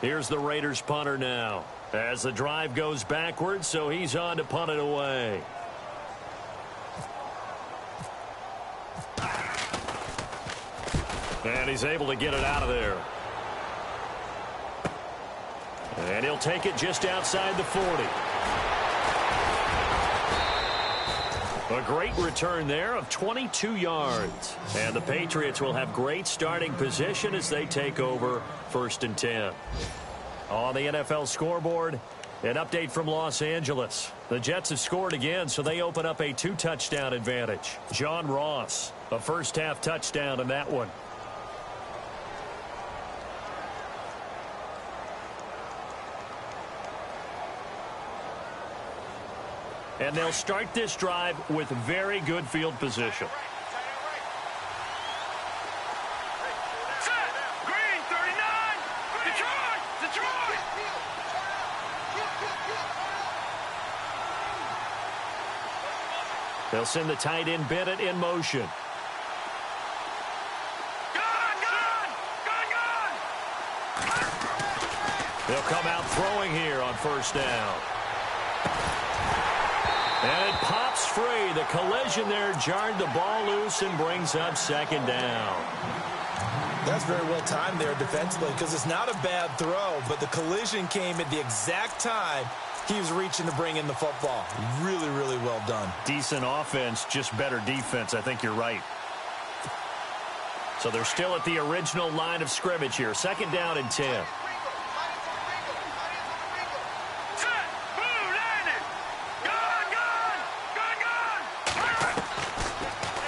Here's the Raiders punter now. As the drive goes backwards, so he's on to punt it away. And he's able to get it out of there. And he'll take it just outside the 40. A great return there of 22 yards. And the Patriots will have great starting position as they take over 1st and 10. On the NFL scoreboard, an update from Los Angeles. The Jets have scored again, so they open up a 2-touchdown advantage. John Ross, a first-half touchdown in that one. And they'll start this drive with very good field position. Green, 39! Detroit! They'll send the tight end Bennett in motion. They'll come out throwing here on 1st down. And it pops free. The collision there jarred the ball loose and brings up 2nd down. That's very well timed there defensively because it's not a bad throw, but the collision came at the exact time he was reaching to bring in the football. Really, really well done. Decent offense, just better defense. I think you're right. So they're still at the original line of scrimmage here. 2nd down and 10.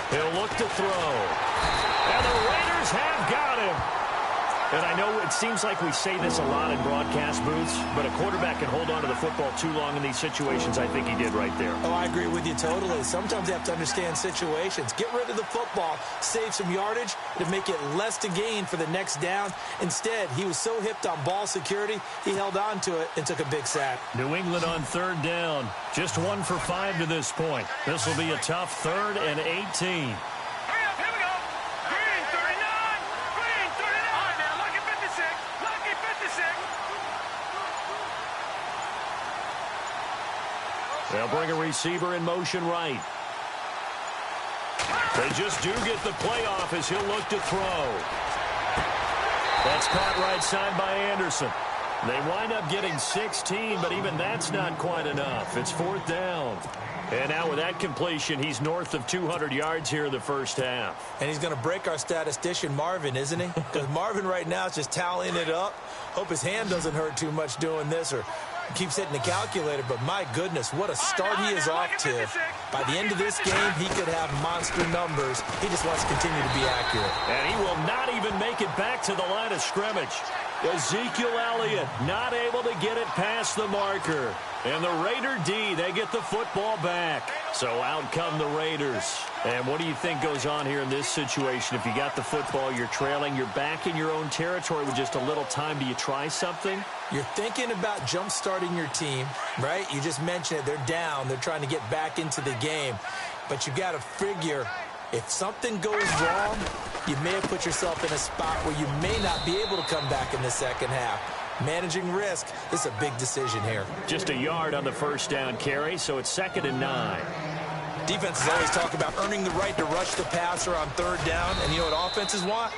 He'll look to throw. And the Raiders have got him. And I know it seems like we say this a lot in broadcast booths, but a quarterback can hold on to the football too long in these situations. I think he did right there. Oh, I agree with you totally. Sometimes you have to understand situations. Get rid of the football, save some yardage to make it less to gain for the next down. Instead, he was so hipped on ball security, he held on to it and took a big sack. New England on 3rd down. Just 1 for 5 to this point. This will be a tough 3rd and 18. They'll bring a receiver in motion right. They just do get the play off as he'll look to throw. That's caught right side by Anderson. They wind up getting 16, but even that's not quite enough. It's 4th down. And now with that completion, he's north of 200 yards here in the 1st half. And he's going to break our statistician, Marvin, isn't he? Because Marvin right now is just tallying it up. Hope his hand doesn't hurt too much doing this or keeps hitting the calculator, but my goodness, what a start he is off to. By the end of this game, he could have monster numbers. He just wants to continue to be accurate. And he will not even make it back to the line of scrimmage. Ezekiel Elliott not able to get it past the marker. And the Raider D, they get the football back. So out come the Raiders. And what do you think goes on here in this situation? If you got the football, you're trailing, you're back in your own territory with just a little time. Do you try something? You're thinking about jump-starting your team, right? You just mentioned it. They're down. They're trying to get back into the game. But you got to figure if something goes wrong, you may have put yourself in a spot where you may not be able to come back in the 2nd half. Managing risk is a big decision here. Just a yard on the 1st down carry, so it's 2nd and 9. Defenses always talk about earning the right to rush the passer on 3rd down, and you know what offenses want?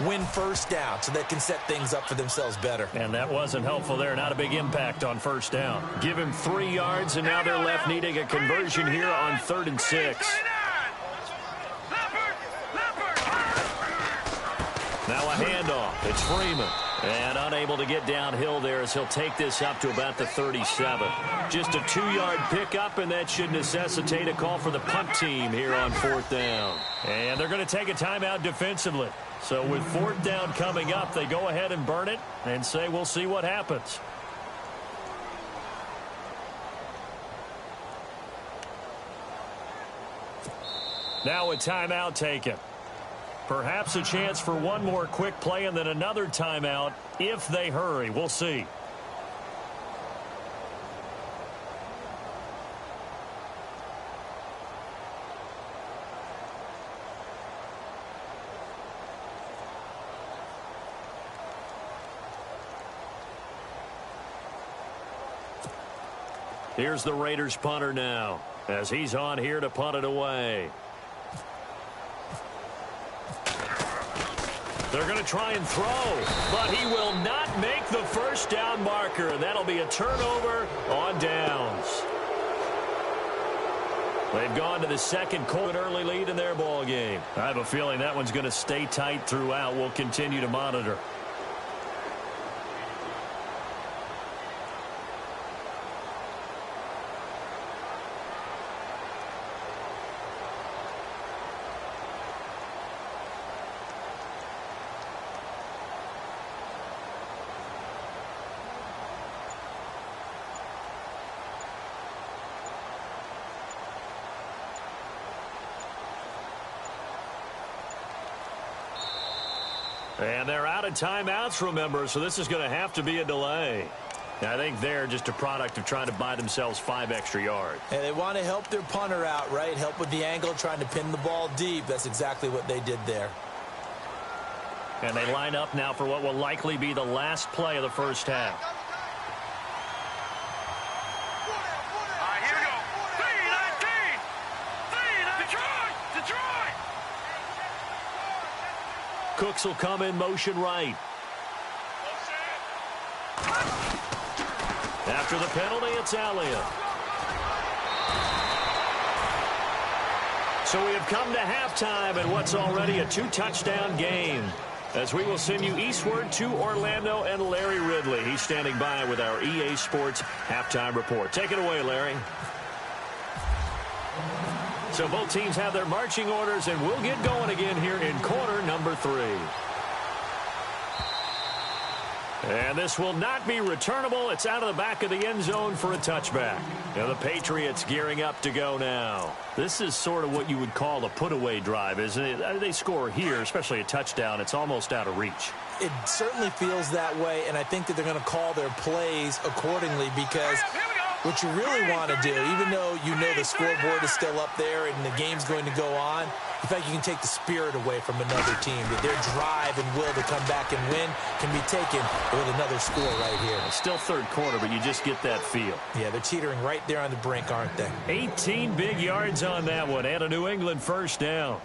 Win 1st down so they can set things up for themselves better. And that wasn't helpful there. Not a big impact on 1st down. Give him 3 yards, and now they're left needing a conversion here on 3rd and 6. Now a handoff. It's Freeman. And unable to get downhill there as he'll take this up to about the 37. Just a 2-yard pickup, and that should necessitate a call for the punt team here on 4th down. And they're going to take a timeout defensively. So with 4th down coming up, they go ahead and burn it and say we'll see what happens. Now a timeout taken. Perhaps a chance for one more quick play and then another timeout if they hurry. We'll see. Here's the Raiders punter now, as he's on here to punt it away. They're going to try and throw, but he will not make the first down marker, and that'll be a turnover on downs. They've gone to the second quarter, early lead in their ball game. I have a feeling that one's going to stay tight throughout. We'll continue to monitor. And they're out of timeouts, remember, so this is going to have to be a delay. I think they're just a product of trying to buy themselves 5 extra yards. And they want to help their punter out, right? Help with the angle, trying to pin the ball deep. That's exactly what they did there. And they line up now for what will likely be the last play of the first half. All right, here we go. 3-19. Detroit. Cooks will come in motion right. After the penalty, it's Elliott. So we have come to halftime in what's already a 2-touchdown game, as we will send you eastward to Orlando and Larry Ridley. He's standing by with our EA Sports halftime report. Take it away, Larry. So both teams have their marching orders, and we'll get going again here in quarter number 3. And this will not be returnable. It's out of the back of the end zone for a touchback. Now the Patriots gearing up to go now. This is sort of what you would call a put-away drive, isn't it? They score here, especially a touchdown. It's almost out of reach. It certainly feels that way, and I think that they're going to call their plays accordingly, because what you really want to do, even though you know the scoreboard is still up there and the game's going to go on, in fact, you can take the spirit away from another team. That their drive and will to come back and win can be taken with another score right here. It's still third quarter, but you just get that feel. Yeah, they're teetering right there on the brink, aren't they? 18 big yards on that one, and a New England first down.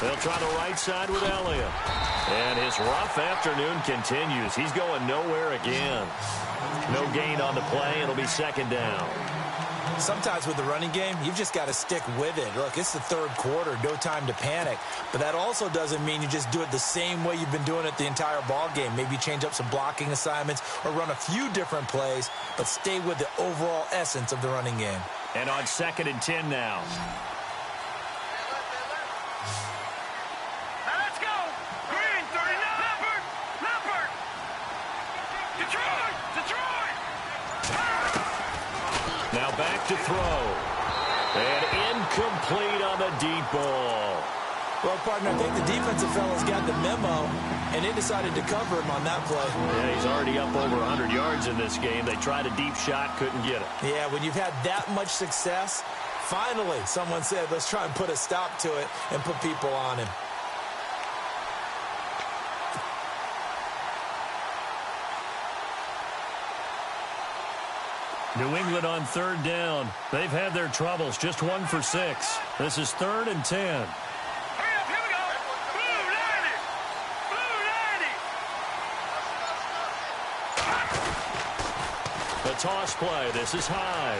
They'll try the right side with Elliott. And his rough afternoon continues. He's going nowhere again. No gain on the play. It'll be second down. Sometimes with the running game, you've just got to stick with it. Look, it's the third quarter, no time to panic. But that also doesn't mean you just do it the same way you've been doing it the entire ball game. Maybe change up some blocking assignments or run a few different plays, but stay with the overall essence of the running game. And on 2nd and 10 now. Now back to throw. And incomplete on the deep ball. Well, partner, I think the defensive fellas got the memo, and they decided to cover him on that play. Yeah, he's already up over 100 yards in this game. They tried a deep shot, couldn't get it. Yeah, when you've had that much success, finally someone said, let's try and put a stop to it and put people on him. New England on 3rd down. They've had their troubles. Just 1 for 6. This is 3rd and 10. Hurry up, here we go. Blue 90. The toss play. This is high.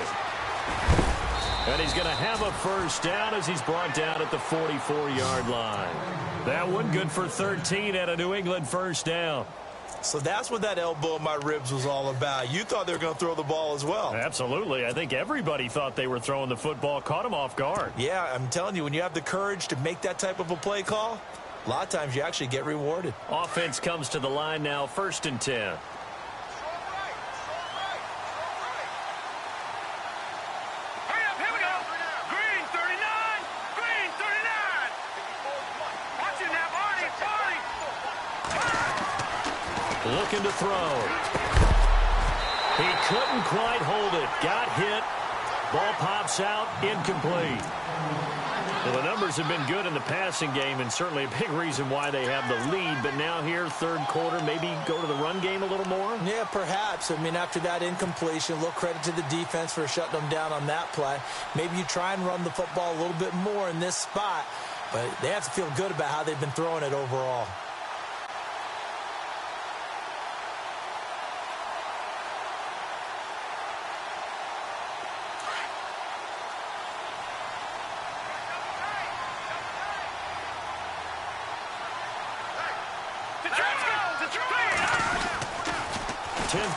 And he's going to have a first down as he's brought down at the 44-yard line. That one good for 13 at a New England first down. So that's what that elbow in my ribs was all about. You thought they were going to throw the ball as well. Absolutely. I think everybody thought they were throwing the football, caught him off guard. Yeah, I'm telling you, when you have the courage to make that type of a play call, a lot of times you actually get rewarded. Offense comes to the line now, 1st and 10. Hurry up, here we go. Green 39. Green 39. Looking to throw. He couldn't quite hold it. Got hit. Ball pops out. Incomplete. Well, the numbers have been good in the passing game, and certainly a big reason why they have the lead. But now here, third quarter, maybe go to the run game a little more? Yeah, perhaps. I mean, after that incompletion, a little credit to the defense for shutting them down on that play. Maybe you try and run the football a little bit more in this spot, but they have to feel good about how they've been throwing it overall.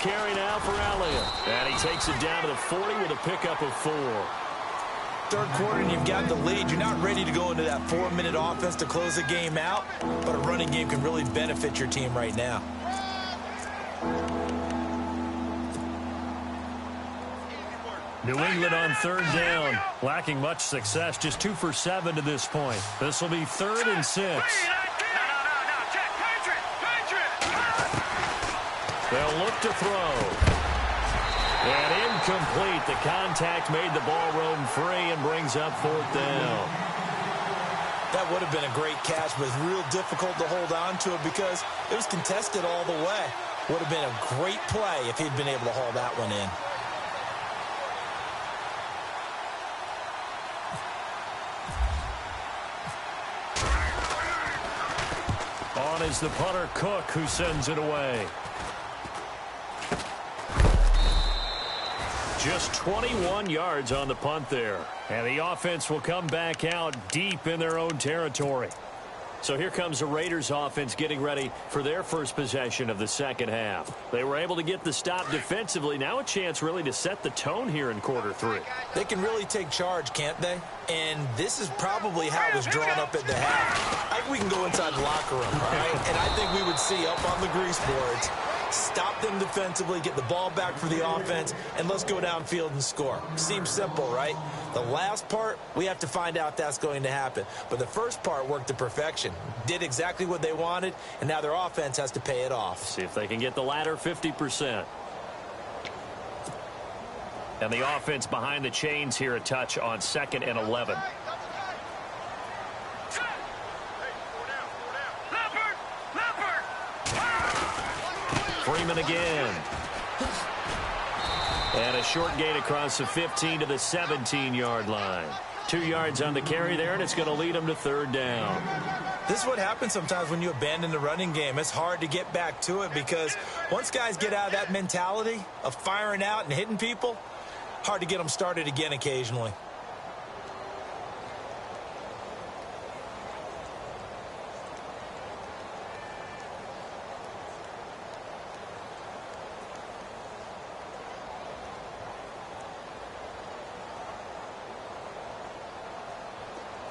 Carry now for Elliott. And he takes it down to the 40 with a pickup of 4. Third quarter and you've got the lead. You're not ready to go into that 4-minute offense to close the game out, but a running game can really benefit your team right now. New England on third down. Lacking much success. Just 2 for 7 to this point. This will be 3rd and 6. They'll look to throw. And incomplete. The contact made the ball roam free and brings up 4th down. That would have been a great catch, but it's real difficult to hold on to it because it was contested all the way. Would have been a great play if he'd been able to haul that one in. On is the punter, Cook, who sends it away. Just 21 yards on the punt there. And the offense will come back out deep in their own territory. So here comes the Raiders offense getting ready for their first possession of the second half. They were able to get the stop defensively. Now a chance really to set the tone here in quarter 3. They can really take charge, can't they? And this is probably how it was drawn up at the half. I think we can go inside the locker room, all right? And I think we would see up on the grease boards, stop them defensively, get the ball back for the offense, and let's go downfield and score. Seems simple, right? The last part, we have to find out if that's going to happen. But the first part worked to perfection. Did exactly what they wanted, and now their offense has to pay it off. See if they can get the latter 50%. And the offense behind the chains here, a touch on 2nd and 11. Freeman again. And a short gain across the 15 to the 17-yard line. 2 yards on the carry there, and it's going to lead them to 3rd down. This is what happens sometimes when you abandon the running game. It's hard to get back to it because once guys get out of that mentality of firing out and hitting people, hard to get them started again occasionally.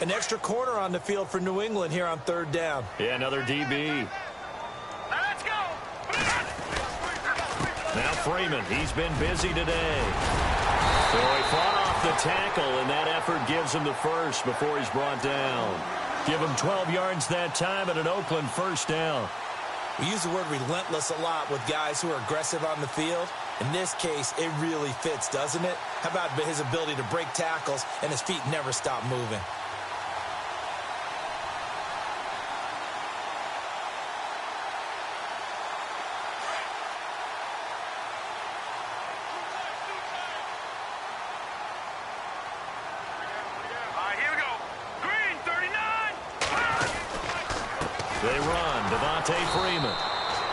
An extra corner on the field for New England here on 3rd down. Yeah, another DB. Let's go. Now Freeman, he's been busy today. So he fought off the tackle, and that effort gives him the first before he's brought down. Give him 12 yards that time and an Oakland 1st down. We use the word relentless a lot with guys who are aggressive on the field. In this case, it really fits, doesn't it? How about his ability to break tackles and his feet never stop moving? They run, Freeman.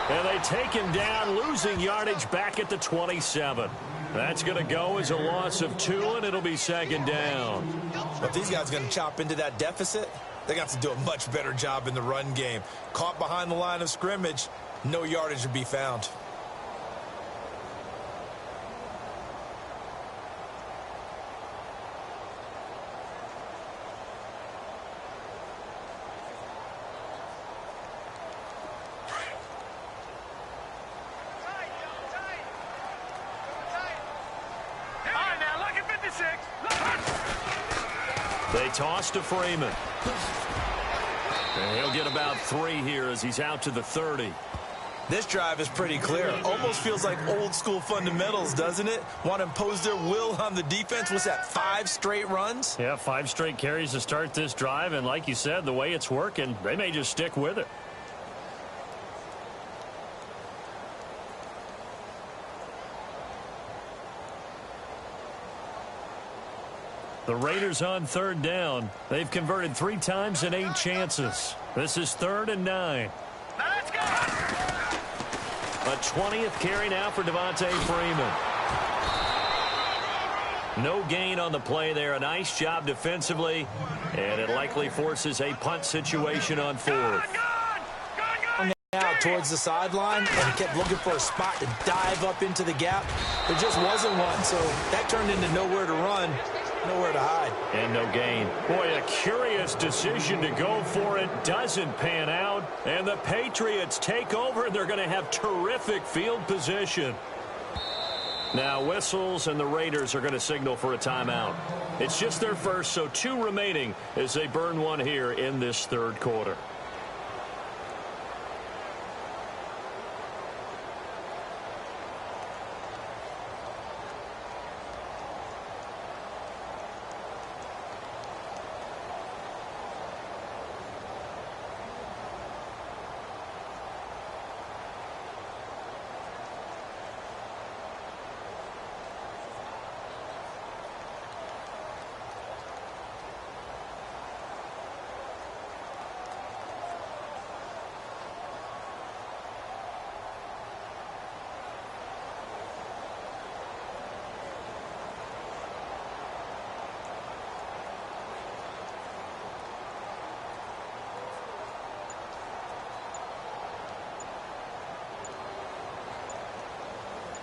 And they take him down, losing yardage back at the 27. That's going to go as a loss of 2, and it'll be 2nd down. But these guys are going to chop into that deficit. They got to do a much better job in the run game. Caught behind the line of scrimmage, no yardage to be found. They toss to Freeman. And he'll get about 3 here as he's out to the 30. This drive is pretty clear. Almost feels like old school fundamentals, doesn't it? Want to impose their will on the defense. What's that, 5 straight runs? Yeah, 5 straight carries to start this drive. And like you said, the way it's working, they may just stick with it. The Raiders on 3rd down. They've converted 3 times in 8 chances. This is 3rd and 9. Let's go! A 20th carry now for Devontae Freeman. No gain on the play there. A nice job defensively. And it likely forces a punt situation on 4th. Out towards the sideline and kept looking for a spot to dive up into the gap. There just wasn't one, so that turned into nowhere to run, nowhere to hide. And no gain. Boy, a curious decision to go for it. Doesn't pan out. And the Patriots take over, and they're going to have terrific field position. Now whistles, and the Raiders are going to signal for a timeout. It's just their first, so 2 remaining as they burn one here in this 3rd quarter.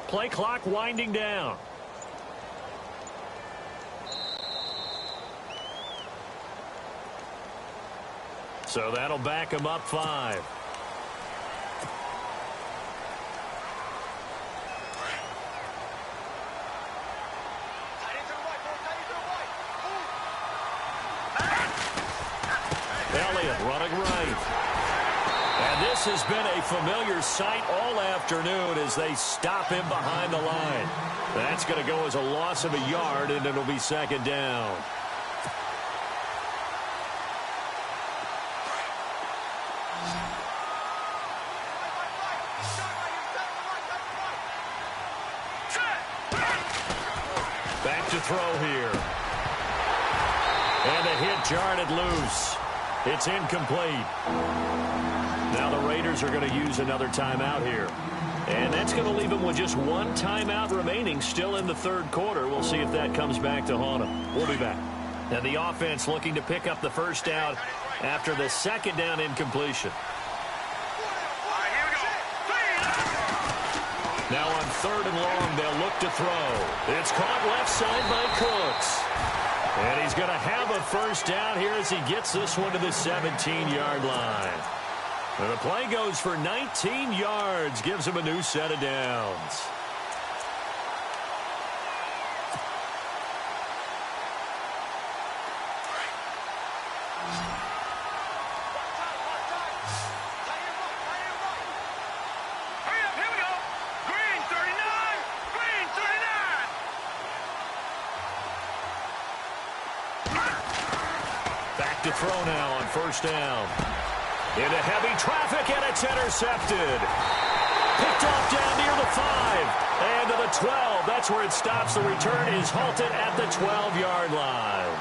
Play clock winding down. So that'll back him up 5. Elliott running right. And this has been a familiar sight all afternoon as they stop him behind the line. That's going to go as a loss of a yard, and it'll be 2nd down. Back to throw here. And the hit jarred it loose. It's incomplete. Now the Raiders are going to use another timeout here. And that's going to leave them with just 1 timeout remaining still in the 3rd quarter. We'll see if that comes back to haunt them. We'll be back. And the offense looking to pick up the 1st down after the 2nd down incompletion. Now on 3rd and long, they'll look to throw. It's caught left side by Cooks. And he's going to have a 1st down here as he gets this one to the 17-yard line. And the play goes for 19 yards, gives him a new set of downs. Back to throw now on 1st down. Into heavy traffic, and it's intercepted. Picked off down near the 5. And to the 12. That's where it stops. The return is halted at the 12-yard line.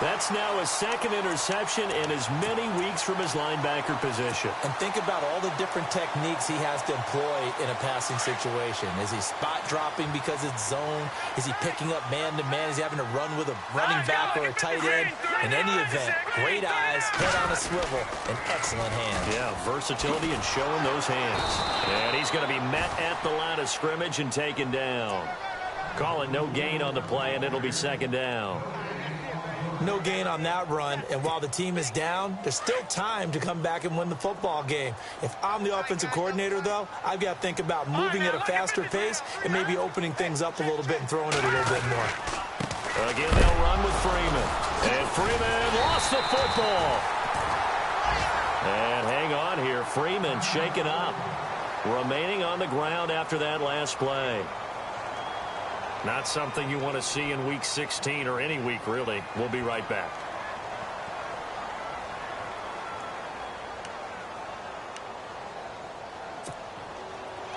That's now a 2nd interception in as many weeks from his linebacker position. And think about all the different techniques he has to employ in a passing situation. Is he spot dropping because it's zone? Is he picking up man-to-man? Is he having to run with a running back or a tight end? In any event, great eyes, head on a swivel, and excellent hands. Yeah, versatility and showing those hands. And he's going to be met at the line of scrimmage and taken down. Call it no gain on the play, and it'll be 2nd down. No gain on that run, and while the team is down, there's still time to come back and win the football game. If I'm the offensive coordinator, though, I've got to think about moving at a faster pace and maybe opening things up a little bit and throwing it a little bit more. Again, they'll run with Freeman. And Freeman lost the football. And hang on here. Freeman shaken up. remaining on the ground after that last play. Not something you want to see in Week 16 or any week, really. We'll be right back.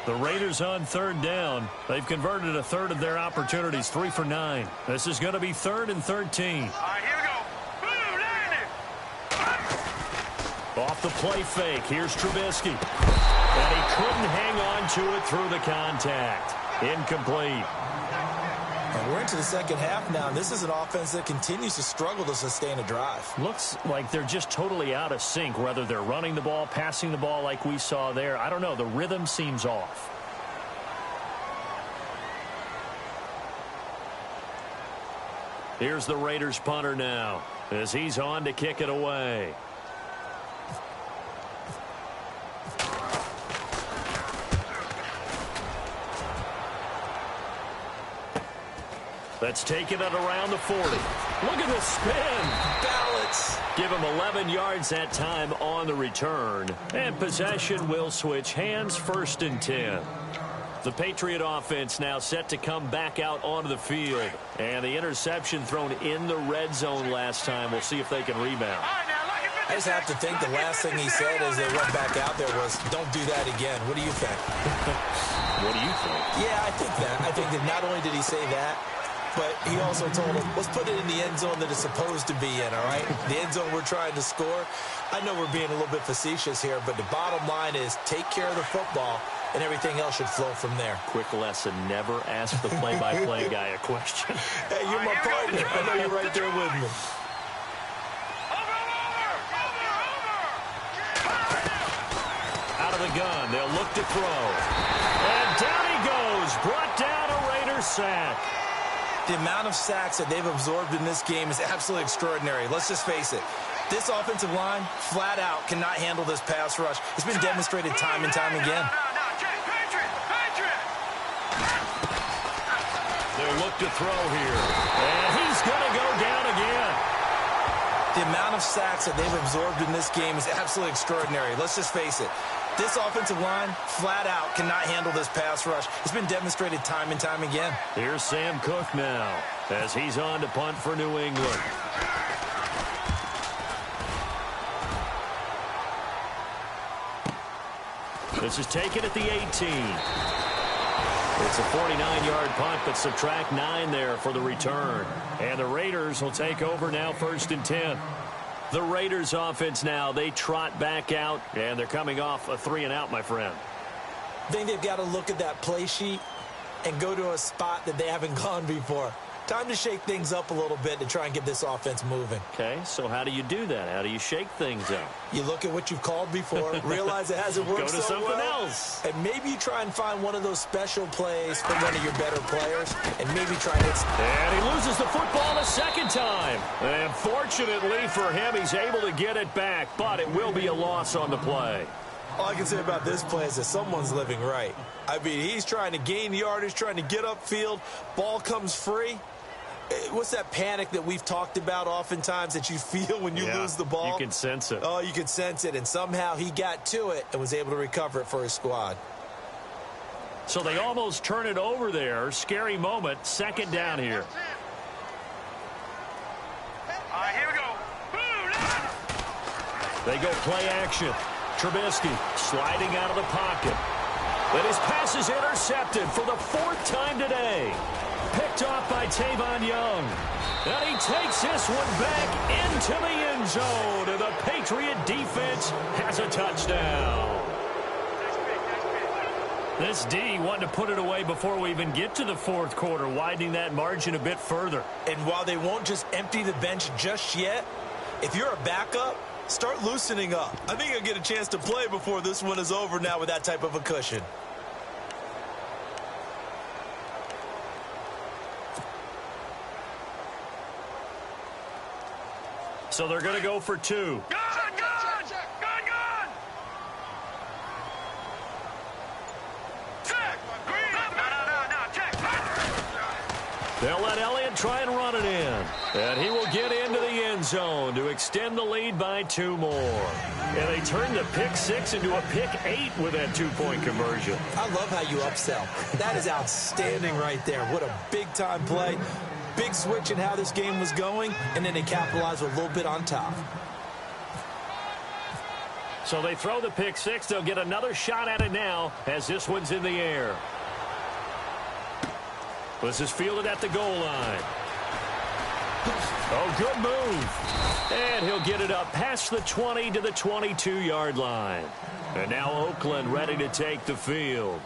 The Raiders on third down. They've converted a third of their opportunities, 3 for 9. This is going to be 3rd and 13. All right, here we go. Boom, Off the play fake, here's Trubisky. And he couldn't hang on to it through the contact. Incomplete. And we're into the second half now. This is an offense that continues to struggle to sustain a drive. Looks like they're just totally out of sync, whether they're running the ball, passing the ball like we saw there. I don't know. The rhythm seems off. Here's the Raiders punter now as he's on to kick it away. That's taken it around the 40. Look at the spin. Balance. Give him 11 yards that time on the return. And possession will switch hands, 1st and 10. The Patriot offense now set to come back out onto the field. And the interception thrown in the red zone last time. We'll see if they can rebound. I just have to think the last thing he said as they went back out there was, don't do that again. What do you think? What do you think? Yeah, I think that. I think that not only did he say that, but he also told him, let's put it in the end zone that it's supposed to be in, all right? The end zone we're trying to score. I know we're being a little bit facetious here, but the bottom line is take care of the football, and everything else should flow from there. Quick lesson, never ask the play-by-play guy a question. Hey, you're my partner. I know you're right there with me. Out of the gun, they'll look to throw. And down he goes, brought down a Raider sack. The amount of sacks that they've absorbed in this game is absolutely extraordinary. Let's just face it. This offensive line, flat out, cannot handle this pass rush. It's been demonstrated time and time again. They'll look to throw here. And he's going to go down again. The amount of sacks that they've absorbed in this game is absolutely extraordinary. Let's just face it. This offensive line, flat out, cannot handle this pass rush. It's been demonstrated time and time again. Here's Sam Cook now as he's on to punt for New England. This is taken at the 18. It's a 49-yard punt, but subtract 9 there for the return. And the Raiders will take over now, 1st and 10. The Raiders offense now, they trot back out, and they're coming off a 3-and-out, my friend. I think they've got to look at that play sheet and go to a spot that they haven't gone before. Time to shake things up a little bit to try and get this offense moving. Okay, so how do you do that? How do you shake things up? You look at what you've called before, realize it hasn't worked Go to so something well, else. and maybe you try and find one of those special plays from one of your better players, and maybe try and hit. And he loses the football a second time. And fortunately for him, he's able to get it back, but it will be a loss on the play. All I can say about this play is that someone's living right. I mean, he's trying to gain yardage, trying to get upfield. Ball comes free. What's that panic that we've talked about oftentimes that you feel when you lose the ball? You can sense it. Oh, you can sense it. And somehow he got to it and was able to recover it for his squad. So they almost turn it over there. Scary moment. 2nd down here. All right, here we go. They go play action. Trubisky sliding out of the pocket. But his pass is intercepted for the 4th time today. Picked off by Tavon Young. And he takes this one back into the end zone. And the Patriot defense has a touchdown. This D wanted to put it away before we even get to the 4th quarter, widening that margin a bit further. And while they won't just empty the bench just yet, if you're a backup, start loosening up. I think you'll get a chance to play before this one is over now with that type of a cushion. So they're going to go for 2. Gun! Check! No, check! They'll let Elliott try and run it in. And he will get into the end zone to extend the lead by 2 more. And they turned the pick 6 into a pick 8 with that 2-point conversion. I love how you upsell. That is outstanding right there. What a big-time play. Big switch in how this game was going, and then they capitalized with a little bit on top. So they throw the pick 6. They'll get another shot at it now as this one's in the air. This is fielded at the goal line. Oh, good move. And he'll get it up past the 20 to the 22-yard line. And now Oakland ready to take the field.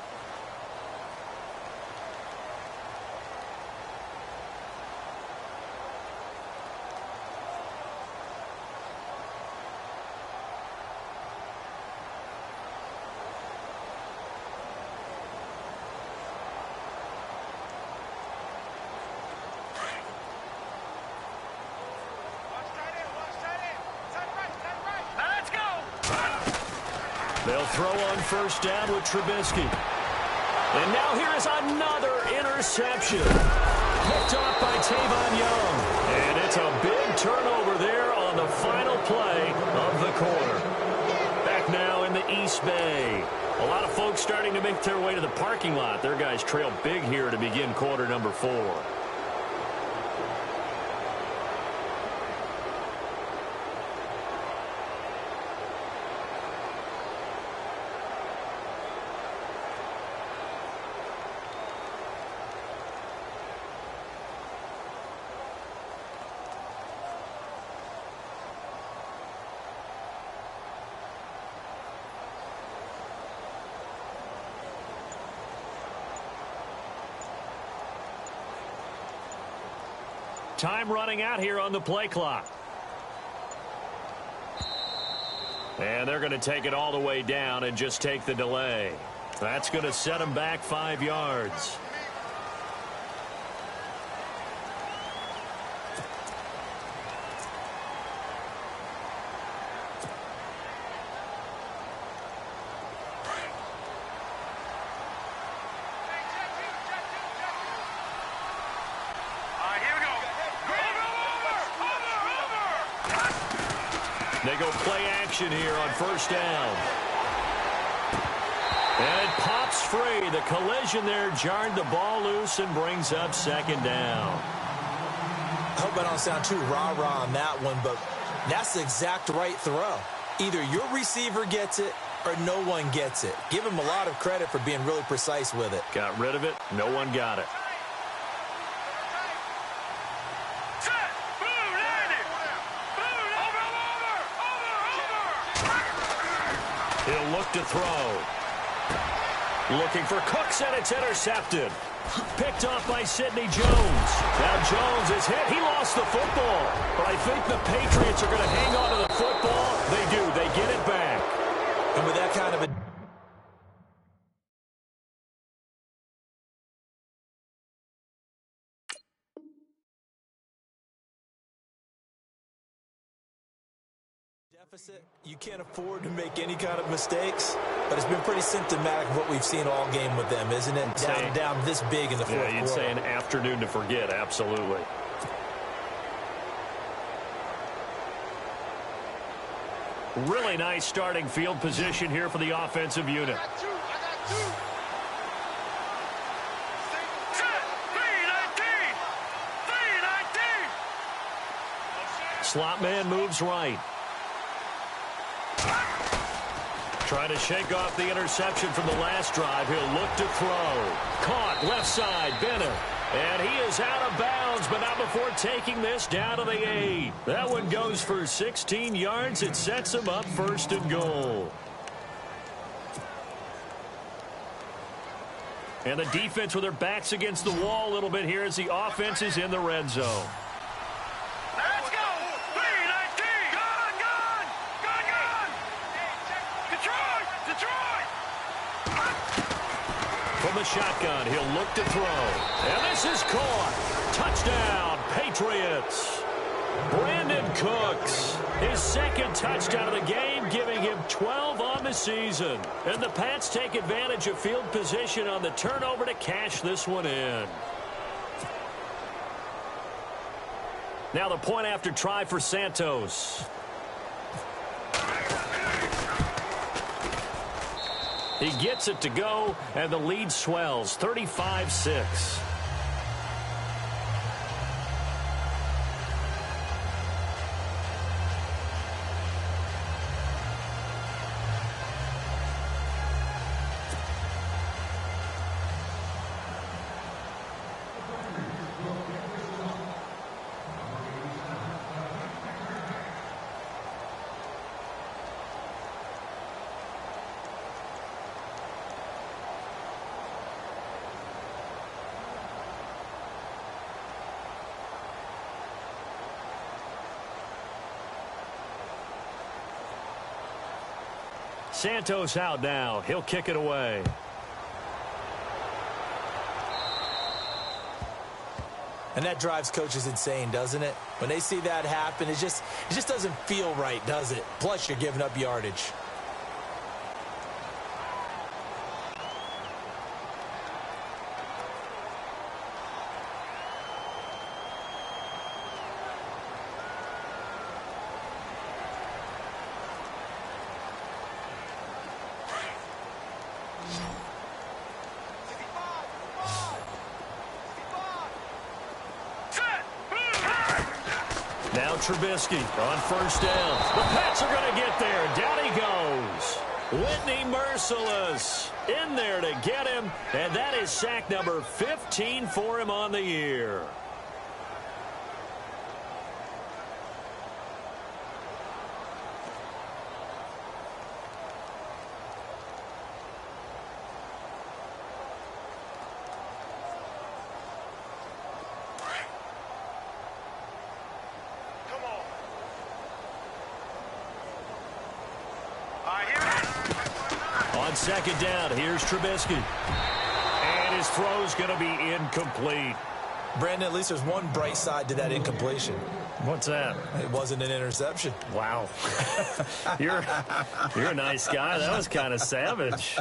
They'll throw on first down with Trubisky. And now here is another interception. Picked off by Tavon Young. And it's a big turnover there on the final play of the quarter. Back now in the East Bay. A lot of folks starting to make their way to the parking lot. Their guys trail big here to begin quarter number 4. Time running out here on the play clock. And they're going to take it all the way down and just take the delay. That's going to set them back 5 yards. They go play action here on first down. And it pops free. The collision there jarred the ball loose and brings up second down. I hope I don't sound too rah-rah on that one, but that's the exact right throw. Either your receiver gets it or no one gets it. Give him a lot of credit for being really precise with it. Got rid of it. No one got it. He'll look to throw. Looking for Cooks, and it's intercepted. Picked off by Sidney Jones. Now Jones is hit. He lost the football. But I think the Patriots are going to hang on to the football. They do. They get it back. And with that kind of a deficit, you can't afford to make any kind of mistakes, but it's been pretty symptomatic of what we've seen all game with them, isn't it? Down this big in the fourth quarter. Yeah, you'd say an afternoon to forget, absolutely. Really nice starting field position here for the offensive unit. I got two. Slot man moves right. Trying to shake off the interception from the last drive. He'll look to throw. Caught left side, Bennett. And he is out of bounds, but not before taking this down to the 8. That one goes for 16 yards. It sets him up first and goal. And the defense with their backs against the wall a little bit here as the offense is in the red zone. Let's go! 3-19! Gone! Detroit! From the shotgun, he'll look to throw. And this is caught. Touchdown, Patriots. Brandon Cooks, his second touchdown of the game, giving him 12 on the season. And the Pats take advantage of field position on the turnover to cash this one in. Now the point after try for Santos. He gets it to go, and the lead swells, 35-6. Santos out now. He'll kick it away. And that drives coaches insane, doesn't it? When they see that happen, it just doesn't feel right, does it? Plus, you're giving up yardage. Now Trubisky on first down. The Pats are going to get there. Down he goes. Whitney Merciless in there to get him. And that is sack number 15 for him on the year. On second down, here's Trubisky. And his throw's going to be incomplete. Brandon, at least there's one bright side to that incompletion. What's that? It wasn't an interception. Wow. You're a nice guy. That was kind of savage.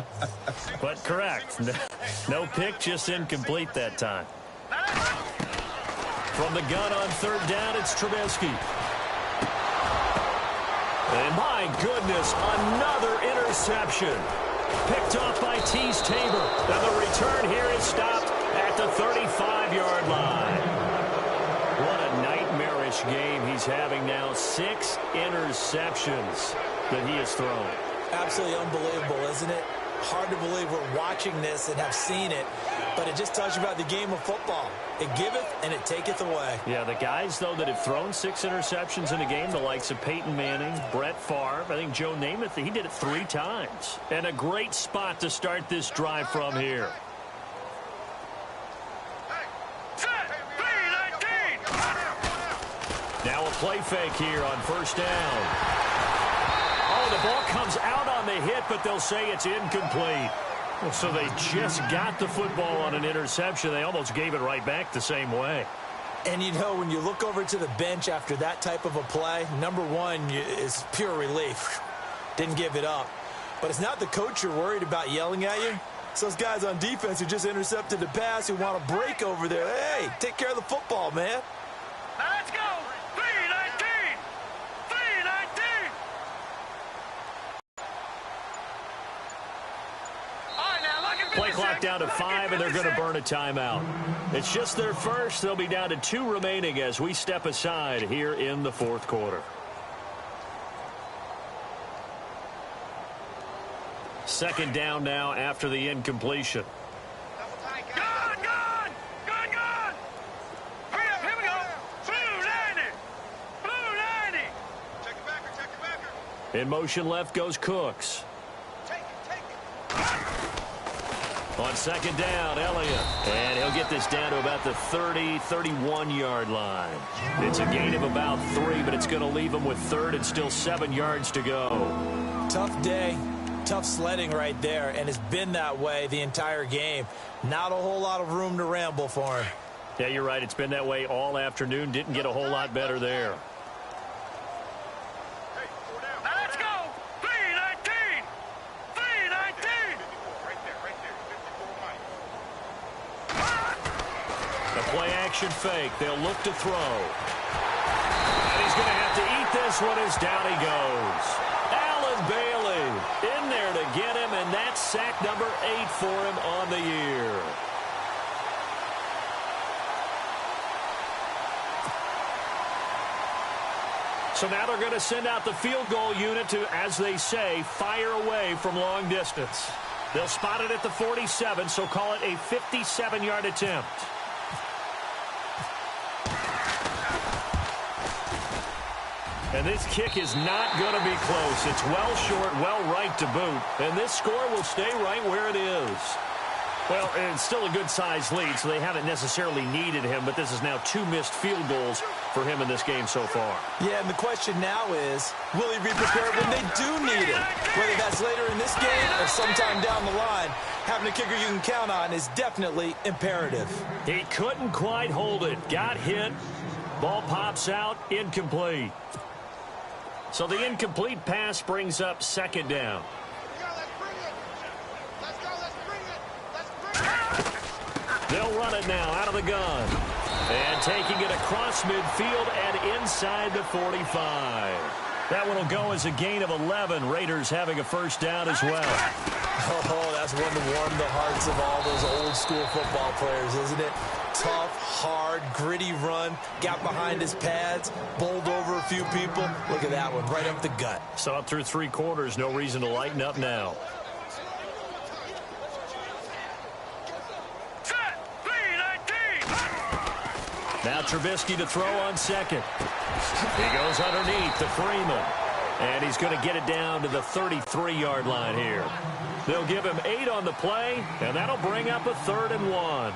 But correct. No pick, just incomplete that time. From the gun on third down, it's Trubisky. And my goodness, another interception. Picked off by Tease Tabor. And the return here is stopped at the 35-yard line. What a nightmarish game he's having now. 6 interceptions that he has thrown. Absolutely unbelievable, isn't it? Hard to believe we're watching this and have seen it, but it just tells you about the game of football. It giveth and it taketh away. Yeah, the guys, though, that have thrown 6 interceptions in a game, the likes of Peyton Manning, Brett Favre, I think Joe Namath, he did it 3 times. And a great spot to start this drive from here. Now a play fake here on first down. Oh, the ball comes out on the hit, but they'll say it's incomplete. So they just got the football on an interception. They almost gave it right back the same way. And, you know, when you look over to the bench after that type of a play, number one is pure relief. Didn't give it up. But it's not the coach you're worried about yelling at you. It's those guys on defense who just intercepted the pass who want to break over there. Hey, take care of the football, man. Let's go. 319. 319. Play clock down to 5, and they're going to burn a timeout. It's just their first. They'll be down to 2 remaining as we step aside here in the fourth quarter. Second down now after the incompletion. Gone. Hurry up, here we go. Blue 90. Blue 90. Check it backer. In motion left goes Cooks. Take it. On second down, Elliott. And he'll get this down to about the 30, 31-yard line. It's a gain of about 3, but it's going to leave him with third and still 7 yards to go. Tough day. Tough sledding right there, and it's been that way the entire game. Not a whole lot of room to ramble for him. Yeah, you're right. It's been that way all afternoon. Didn't get a whole lot better there. Let's go. 319. 319. A play-action fake. They'll look to throw. he's going to have to eat this one as down he goes. Alan Bailey in there to get him, and that's sack number 8 for him on the year. So now they're going to send out the field goal unit to, as they say, fire away from long distance. They'll spot it at the 47, so call it a 57-yard attempt. And this kick is not going to be close. It's well short, well right to boot. And this score will stay right where it is. Well, it's still a good-sized lead, so they haven't necessarily needed him, but this is now 2 missed field goals for him in this game so far. Yeah, and the question now is, will he be prepared when they do need it? Whether that's later in this game or sometime down the line, having a kicker you can count on is definitely imperative. He couldn't quite hold it. Got hit. Ball pops out. Incomplete. So the incomplete pass brings up 2nd down. They'll run it now out of the gun. And taking it across midfield and inside the 45. That one will go as a gain of 11. Raiders having a first down as well. Oh, that's one to warm the hearts of all those old-school football players, isn't it? Tough, hard, gritty run. Got behind his pads, bowled over a few people. Look at that one, right up the gut. So up through 3 quarters, no reason to lighten up now. Now Trubisky to throw on 2nd. He goes underneath to Freeman. And he's going to get it down to the 33-yard line here. They'll give him 8 on the play, and that'll bring up a 3rd and 1.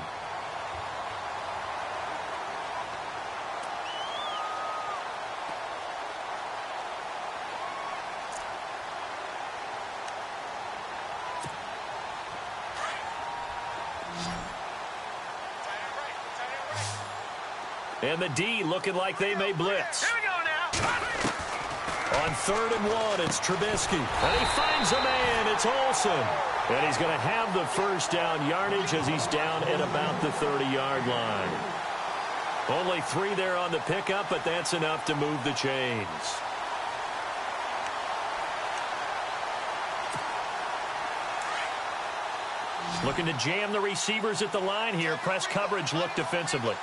And the D looking like they may blitz. Here we go now. On 3rd and 1, it's Trubisky. And he finds a man. It's Olsen. And he's going to have the first down yardage as he's down at about the 30-yard line. Only 3 there on the pickup, but that's enough to move the chains. Looking to jam the receivers at the line here. Press coverage look defensively.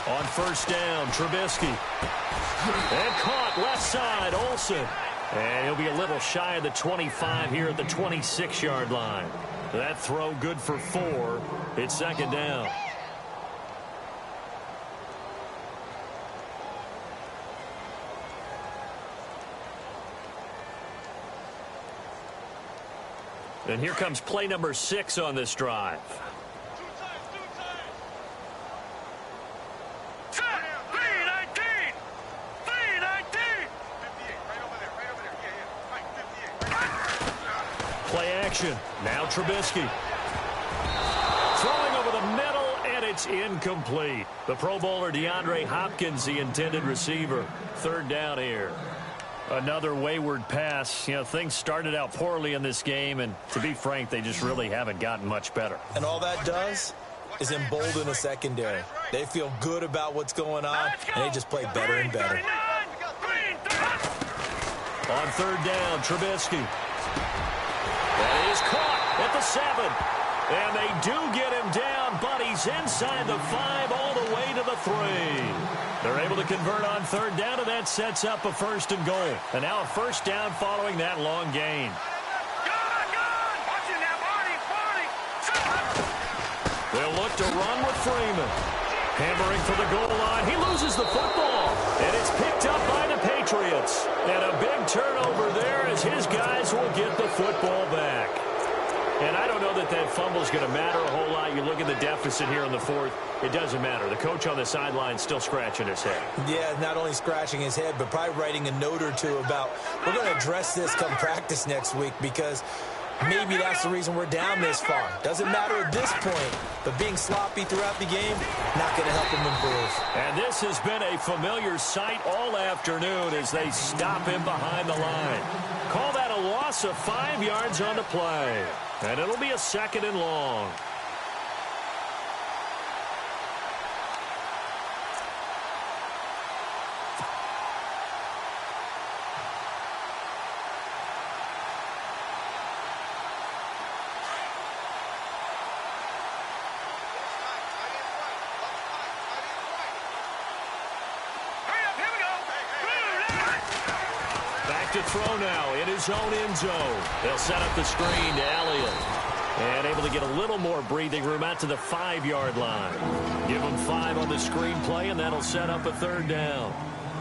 On 1st down, Trubisky. And caught left side, Olsen. And he'll be a little shy of the 25 here at the 26-yard line. That throw good for 4. It's 2nd down. And here comes play number 6 on this drive. Play action. Now Trubisky. Throwing over the middle, and it's incomplete. The Pro Bowler DeAndre Hopkins, the intended receiver. 3rd down here. Another wayward pass. You know, things started out poorly in this game, and to be frank, they just really haven't gotten much better. And all that does is embolden a secondary. They feel good about what's going on, and they just play better and better. On 3rd down, Trubisky. And he's caught at the 7. And they do get him down, but he's inside the 5 all the way to the 3. They're able to convert on 3rd down, and that sets up a 1st and goal. And now a 1st down following that long gain. They'll look to run with Freeman. Hammering for the goal line. He loses the football. And it's picked up by the Patriots. And a big turnover there as his guys will get the football back. And I don't know that that fumble is going to matter a whole lot. You look at the deficit here in the 4th. It doesn't matter. The coach on the sideline still scratching his head. Yeah, not only scratching his head, but probably writing a note or two about, we're going to address this come practice next week because maybe that's the reason we're down this far. Doesn't matter at this point, but being sloppy throughout the game, not going to help him improve. And this has been a familiar sight all afternoon as they stop him behind the line. Call that a loss of 5 yards on the play. And it'll be a 2nd and long. to throw now in his own end zone. They'll set up the screen to Elliott. And able to get a little more breathing room out to the 5-yard line. Give him 5 on the screen play, and that'll set up a 3rd down.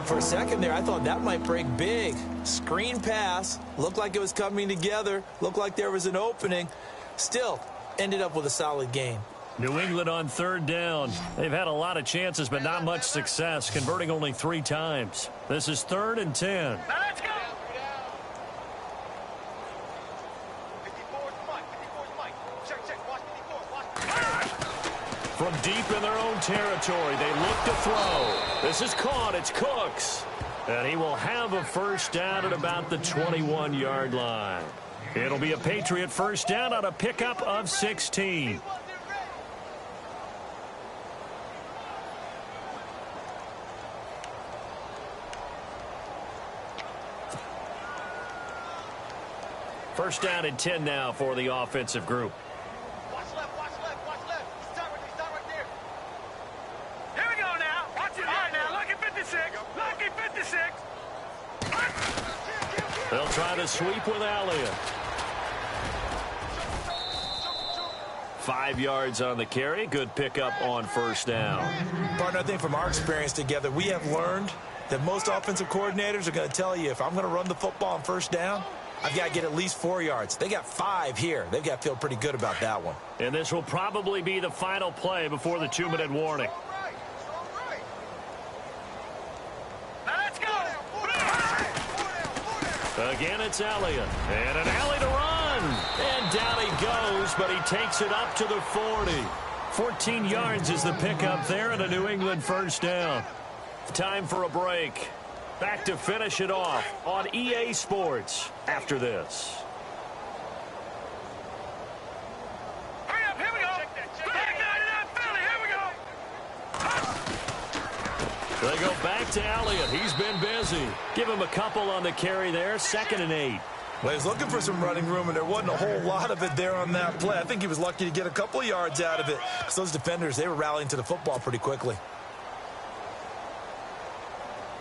For a second there, I thought that might break big. Screen pass. Looked like it was coming together. Looked like there was an opening. Still, ended up with a solid game. New England on 3rd down. They've had a lot of chances, but not much success, converting only 3 times. This is 3rd and 10. Now let's go. From deep in their own territory, they look to throw. This is caught. It's Cooks. And he will have a 1st down at about the 21-yard line. It'll be a Patriot 1st down on a pickup of 16. First down and 10 now for the offensive group. Watch left, watch left, watch left. Stop right there. Here we go now. Watch it. All right, now, lucky 56. Lucky 56. They'll try to sweep with Elliott. 5 yards on the carry. Good pickup on 1st down. Partner, I think from our experience together, we have learned that most offensive coordinators are going to tell you, if I'm going to run the football on 1st down, I've got to get at least 4 yards. They got 5 here. They've got to feel pretty good about that one. And this will probably be the final play before the 2-minute warning. Now let's go. Again, it's Elliott. And an alley to run. And down he goes, but he takes it up to the 40. 14 yards is the pickup there, and a New England 1st down. Time for a break. Back to finish it off on EA Sports after this. Hurry up, here we go. Back 99 Philly, here we go. They go back to Elliott. He's been busy. Give him a couple on the carry there. 2nd and 8. Well, he was looking for some running room, and there wasn't a whole lot of it there on that play. I think he was lucky to get a couple yards out of it. So those defenders, they were rallying to the football pretty quickly.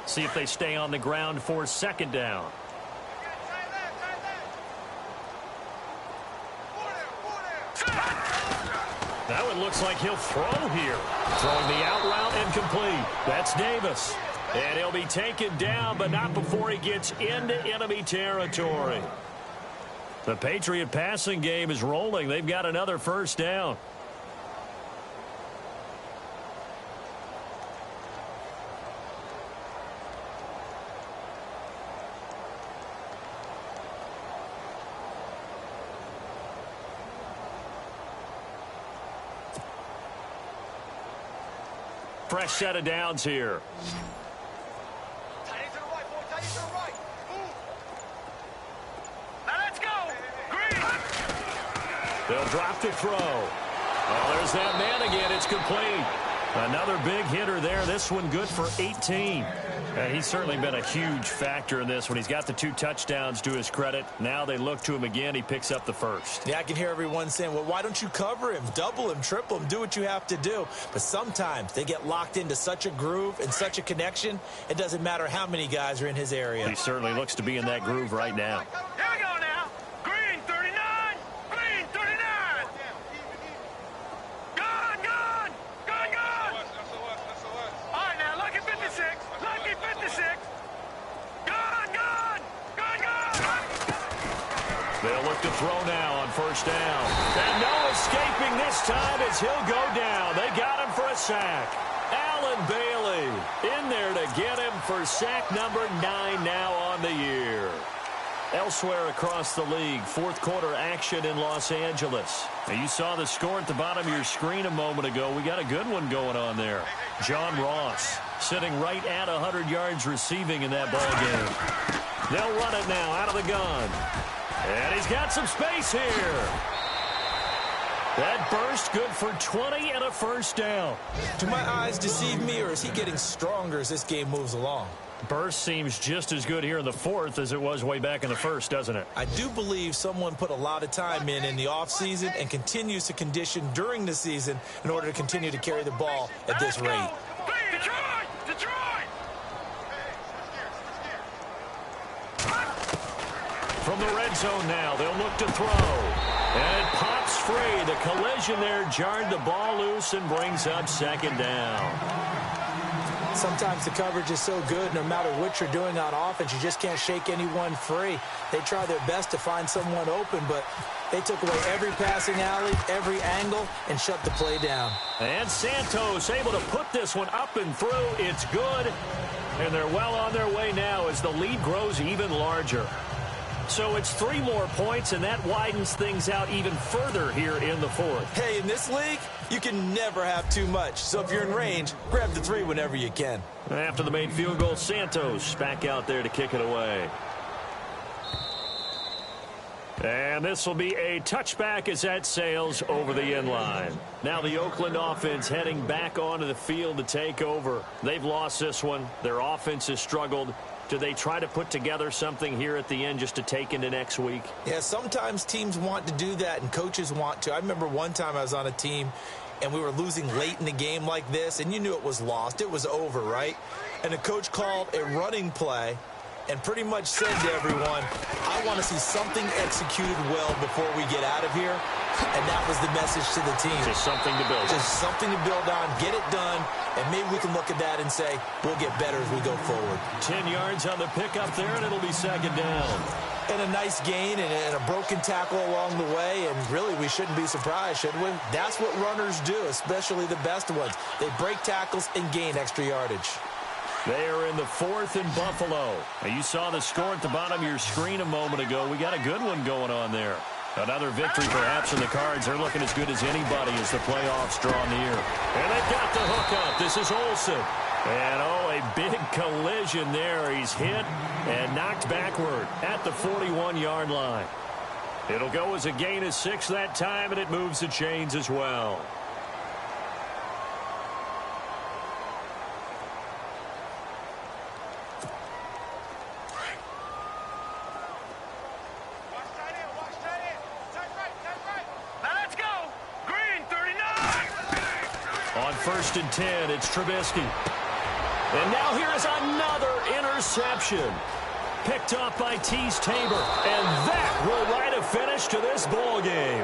See if they stay on the ground for 2nd down. Now it looks like he'll throw here. Throwing the out route and complete. That's Davis. And he'll be taken down, but not before he gets into enemy territory. The Patriot passing game is rolling. They've got another 1st down. Fresh set of downs here. Tight end to the right, boy. Tight end to the right. Move. Now let's go. Green. They'll drop to throw. Oh, there's that man again. It's complete. Another big hitter there. This one good for 18. And he's certainly been a huge factor in this one. He's got the 2 touchdowns to his credit. Now they look to him again. He picks up the 1st. Yeah, I can hear everyone saying, well, why don't you cover him, double him, triple him, do what you have to do. But sometimes they get locked into such a groove and such a connection, it doesn't matter how many guys are in his area. He certainly looks to be in that groove right now. Here we go now. Green 39. Green 39. Gone, gone. Gone, gone. All right, now, lucky 56. Lucky 56. Gone, gone. Gone, gone. They'll look to throw now on 1st down. And no escaping this time as he'll go down. They got him for a sack. Allen Bailey in there to get him for sack number 9 now on the year. Elsewhere across the league, 4th quarter action in Los Angeles. Now, you saw the score at the bottom of your screen a moment ago. We got a good one going on there. John Ross sitting right at 100 yards receiving in that ball game. They'll run it now out of the gun. And he's got some space here. That burst good for 20 and a 1st down. Do my eyes deceive me, or is he getting stronger as this game moves along? Burst seems just as good here in the 4th as it was way back in the 1st, doesn't it? I do believe someone put a lot of time in the offseason and continues to condition during the season in order to continue to carry the ball at this rate. Detroit! Detroit! From the red zone now, they'll look to throw. And it pops free. The collision there jarred the ball loose and brings up second down. Sometimes the coverage is so good, no matter what you're doing on offense, you just can't shake anyone free. They try their best to find someone open, but they took away every passing alley, every angle, and shut the play down. And Santos able to put this one up and through. It's good. And they're well on their way now as the lead grows even larger. So it's 3 more points, and that widens things out even further here in the fourth. Hey, in this league, you can never have too much. So if you're in range, grab the 3 whenever you can. After the made field goal, Santos back out there to kick it away. And this will be a touchback as that sails over the end line. Now the Oakland offense heading back onto the field to take over. They've lost this one. Their offense has struggled. Do they try to put together something here at the end just to take into next week? Yeah, sometimes teams want to do that and coaches want to. I remember one time I was on a team and we were losing late in the game like this, and you knew it was lost. It was over, right? And the coach called a running play and pretty much said to everyone, I want to see something executed well before we get out of here. And that was the message to the team. Just something to build on. Just something to build on, get it done, and maybe we can look at that and say, we'll get better as we go forward. 10 yards on the pickup there, and it'll be second down. And a nice gain and a broken tackle along the way, and really we shouldn't be surprised, should we? That's what runners do, especially the best ones. They break tackles and gain extra yardage. They are in the 4th and Buffalo. Now, you saw the score at the bottom of your screen a moment ago. We got a good one going on there. Another victory perhaps in the cards. They're looking as good as anybody as the playoffs draw near. And they've got the hookup. This is Olsen. And, oh, a big collision there. He's hit and knocked backward at the 41-yard line. It'll go as a gain of 6 that time, and it moves the chains as well. On 1st and 10, it's Trubisky. And now here is another interception. Picked off by Tease Tabor. And that will write a finish to this ball game.